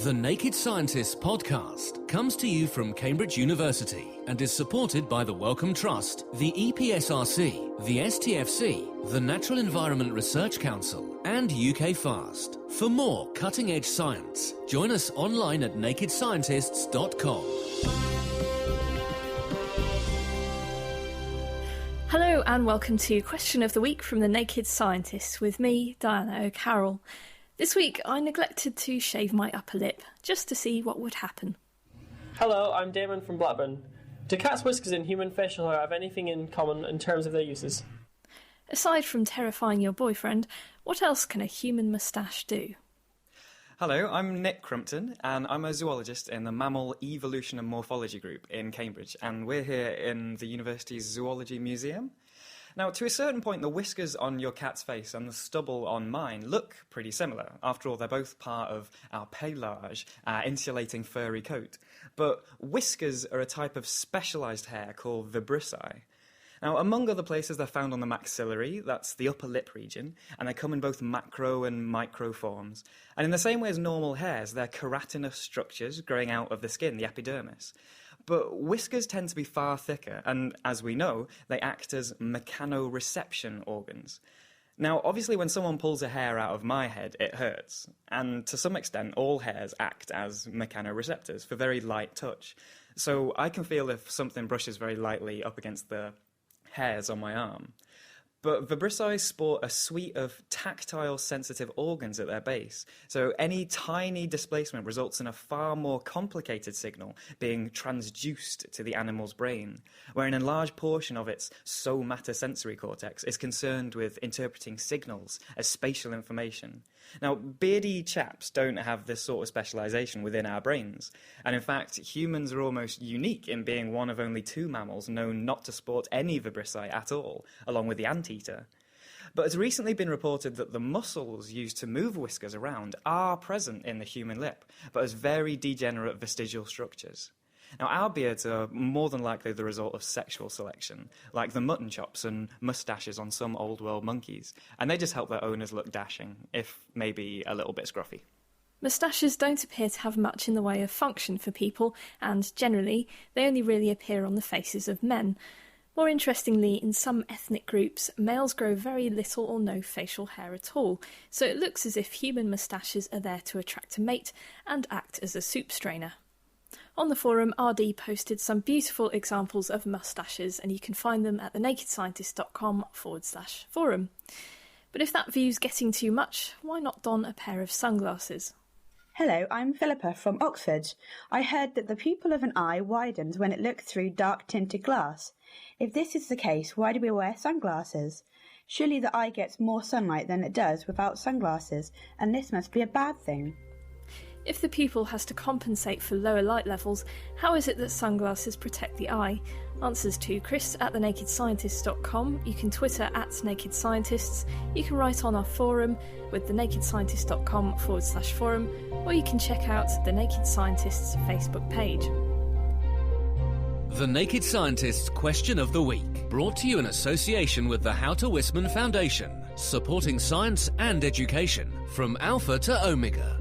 The Naked Scientists podcast comes to you from Cambridge University and is supported by the Wellcome Trust, the EPSRC, the STFC, the Natural Environment Research Council, and UK FAST. For more cutting-edge science, join us online at nakedscientists.com. Hello and welcome to Question of the Week from the Naked Scientists with me, Diana O'Carroll. This week I neglected to shave my upper lip, just to see what would happen. Hello, I'm Damon from Blackburn. Do cats' whiskers and human facial hair have anything in common in terms of their uses? Aside from terrifying your boyfriend, what else can a human moustache do? Hello, I'm Nick Crumpton, and I'm a zoologist in the Mammal Evolution and Morphology Group in Cambridge, and we're here in the university's Zoology Museum. Now, to a certain point, the whiskers on your cat's face and the stubble on mine look pretty similar. After all, they're both part of our pelage, our insulating furry coat. But whiskers are a type of specialised hair called vibrissae. Now, among other places, they're found on the maxillary, that's the upper lip region, and they come in both macro and micro forms. And in the same way as normal hairs, they're keratinous structures growing out of the skin, the epidermis. But whiskers tend to be far thicker, and as we know, they act as mechanoreception organs. Now, obviously, when someone pulls a hair out of my head, it hurts. And to some extent, all hairs act as mechanoreceptors for very light touch. So I can feel if something brushes very lightly up against the hairs on my arm. But vibrissae sport a suite of tactile sensitive organs at their base, so any tiny displacement results in a far more complicated signal being transduced to the animal's brain, where an enlarged portion of its somatosensory cortex is concerned with interpreting signals as spatial information. Now, beardy chaps don't have this sort of specialisation within our brains, and in fact, humans are almost unique in being one of only two mammals known not to sport any vibrissae at all, along with the anteater. But it's recently been reported that the muscles used to move whiskers around are present in the human lip, but as very degenerate vestigial structures. Now, our beards are more than likely the result of sexual selection, like the mutton chops and moustaches on some old world monkeys, and they just help their owners look dashing, if maybe a little bit scruffy. Moustaches don't appear to have much in the way of function for people, and generally, they only really appear on the faces of men. More interestingly, in some ethnic groups, males grow very little or no facial hair at all, so it looks as if human moustaches are there to attract a mate and act as a soup strainer. On the forum, RD posted some beautiful examples of moustaches, and you can find them at thenakedscientist.com/forum. But if that view's getting too much, why not don a pair of sunglasses? Hello, I'm Philippa from Oxford. I heard that the pupil of an eye widens when it looks through dark-tinted glass. If this is the case, why do we wear sunglasses? Surely the eye gets more sunlight than it does without sunglasses, and this must be a bad thing. If the pupil has to compensate for lower light levels, how is it that sunglasses protect the eye? Answers to Chris at thenakedscientist.com. You can Twitter at nakedscientists. You can write on our forum with thenakedscientist.com/forum, or you can check out the Naked Scientists Facebook page. The Naked Scientists Question of the Week, brought to you in association with the Houter Wisman Foundation, supporting science and education from Alpha to Omega.